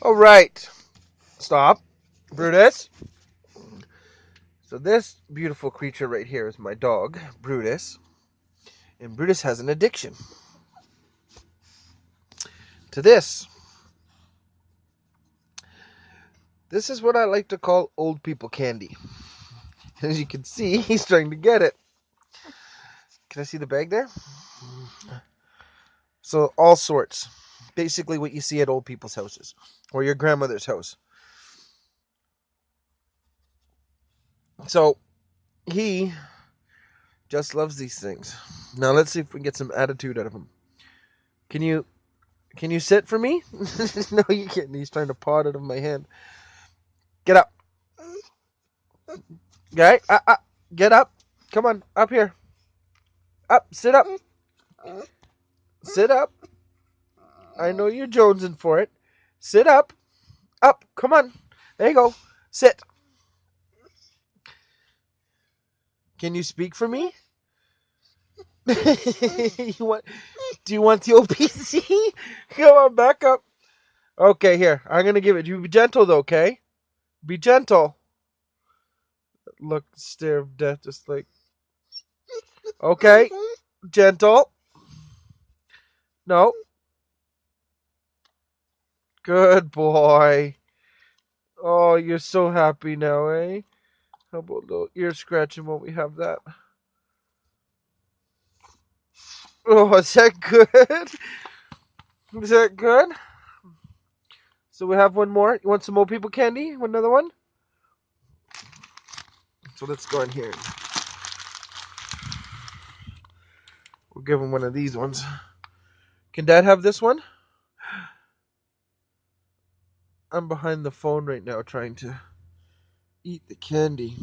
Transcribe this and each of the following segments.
All right. Stop. Brutus. So this beautiful creature right here is my dog, Brutus. And Brutus has an addiction to this. This is what I like to call old people candy. As you can see, he's trying to get it. Can I see the bag there? So all sorts. Basically what you see at old people's houses or your grandmother's house. So he just loves these things. Now let's see if we can get some attitude out of him. Can you sit for me? No, you can't. He's trying to paw it out of my hand. Get up. Okay, get up. Come on, up here. Up, sit up. Sit up. I know you're jonesing for it. Sit up. Up. Come on. There you go. Sit. Can you speak for me? you want? Do you want the OPC? Come on, back up. Okay, here. I'm gonna give it. You be gentle though, okay? Be gentle. Look, stare of death, just like. Okay, gentle. No. Good boy. Oh, you're so happy now, eh? How about a little ear scratching when we have that? Oh, is that good? Is that good? So we have one more. You want some more people candy? Want another one? So let's go in here. We'll give him one of these ones. Can Dad have this one? I'm behind the phone right now trying to eat the candy.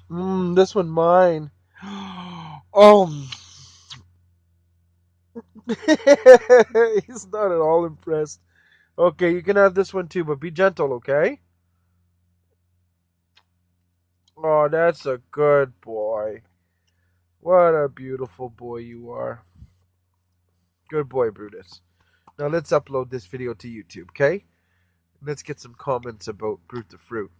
This one mine. Oh, he's not at all impressed. Okay, you can have this one too, but be gentle, okay? Oh, that's a good boy. What a beautiful boy you are. Good boy, Brutus. Now let's upload this video to YouTube, okay? Let's get some comments about Brute the Fruit.